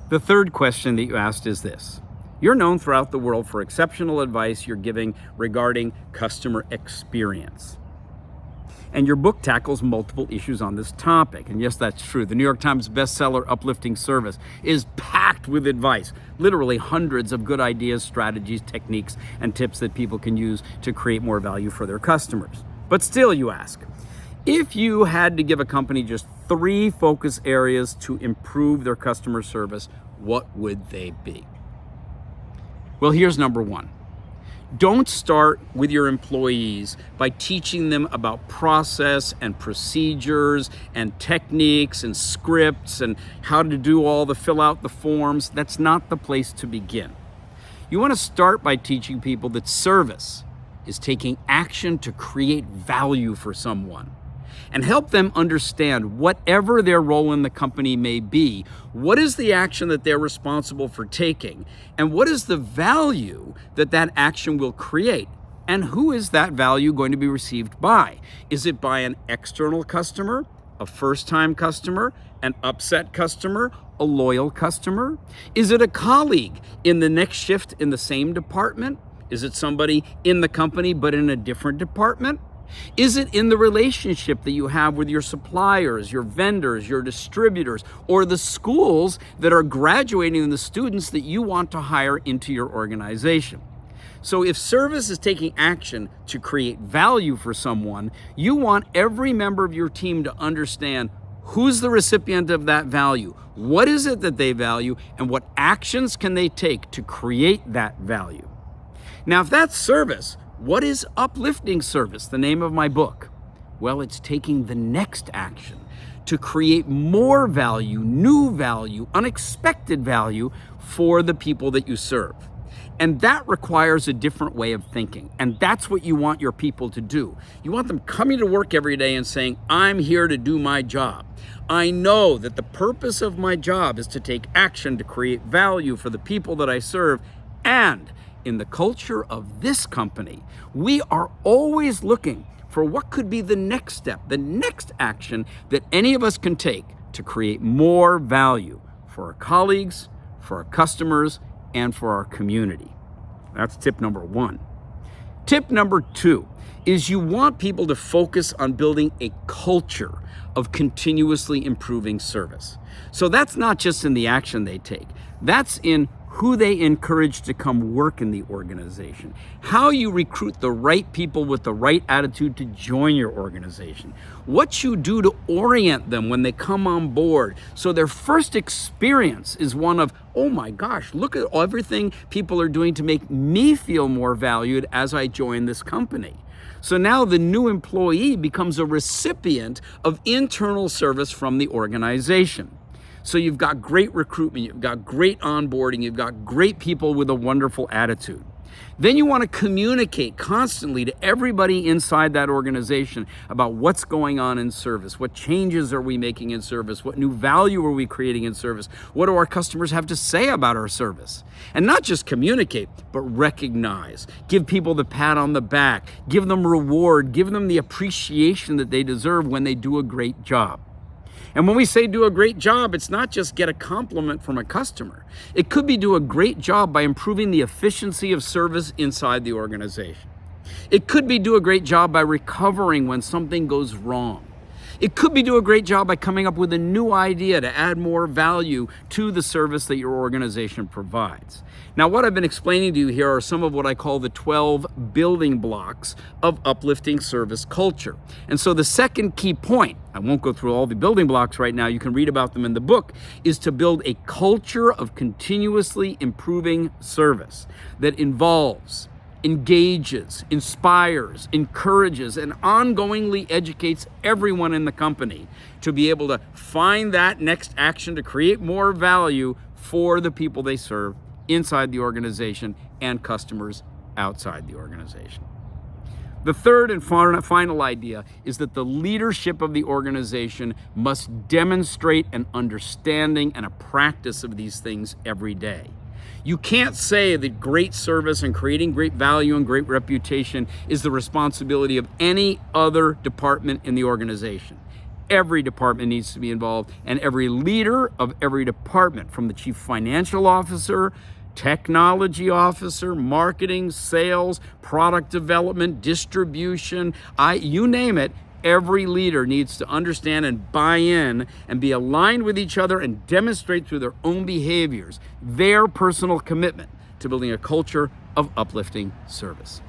The third question that you asked is this. You're known throughout the world for exceptional advice you're giving regarding customer experience. And your book tackles multiple issues on this topic. And yes, that's true. The New York Times bestseller, Uplifting Service, is packed with advice, literally hundreds of good ideas, strategies, techniques, and tips that people can use to create more value for their customers. But still, you ask, if you had to give a company just 3 focus areas to improve their customer service, what would they be? Well, here's number 1. Don't start with your employees by teaching them about process and procedures and techniques and scripts and how to do all the fill out the forms. That's not the place to begin. You want to start by teaching people that service is taking action to create value for someone, and help them understand whatever their role in the company may be, what is the action that they're responsible for taking, and what is the value that that action will create, and who is that value going to be received by? Is it by an external customer, a first-time customer, an upset customer, a loyal customer? Is it a colleague in the next shift in the same department? Is it somebody in the company but in a different department? Is it in the relationship that you have with your suppliers, your vendors, your distributors, or the schools that are graduating the students that you want to hire into your organization? So if service is taking action to create value for someone, you want every member of your team to understand who's the recipient of that value, what is it that they value, and what actions can they take to create that value. Now, if that's service, what is uplifting service, the name of my book? Well, it's taking the next action to create more value, new value, unexpected value for the people that you serve. And that requires a different way of thinking. And that's what you want your people to do. You want them coming to work every day and saying, I'm here to do my job. I know that the purpose of my job is to take action to create value for the people that I serve. And in the culture of this company, we are always looking for what could be the next step, the next action that any of us can take to create more value for our colleagues, for our customers, and for our community. That's tip number 1. Tip number 2 is you want people to focus on building a culture of continuously improving service. So that's not just in the action they take. That's in who they encourage to come work in the organization, how you recruit the right people with the right attitude to join your organization, what you do to orient them when they come on board so their first experience is one of, oh my gosh, look at everything people are doing to make me feel more valued as I join this company. So now the new employee becomes a recipient of internal service from the organization. So you've got great recruitment, you've got great onboarding, you've got great people with a wonderful attitude. Then you want to communicate constantly to everybody inside that organization about what's going on in service, what changes are we making in service, what new value are we creating in service, what do our customers have to say about our service? And not just communicate, but recognize, give people the pat on the back, give them reward, give them the appreciation that they deserve when they do a great job. And when we say do a great job, it's not just get a compliment from a customer. It could be do a great job by improving the efficiency of service inside the organization. It could be do a great job by recovering when something goes wrong. It could be do a great job by coming up with a new idea to add more value to the service that your organization provides. Now, what I've been explaining to you here are some of what I call the 12 building blocks of uplifting service culture. And so the second key point, I won't go through all the building blocks right now, you can read about them in the book, is to build a culture of continuously improving service that involves, engages, inspires, encourages, and ongoingly educates everyone in the company to be able to find that next action to create more value for the people they serve inside the organization and customers outside the organization. The third and final idea is that the leadership of the organization must demonstrate an understanding and a practice of these things every day. You can't say that great service and creating great value and great reputation is the responsibility of any other department in the organization. Every department needs to be involved, and every leader of every department, from the chief financial officer, technology officer, marketing, sales, product development, distribution, you name it, every leader needs to understand and buy in and be aligned with each other and demonstrate through their own behaviors their personal commitment to building a culture of uplifting service.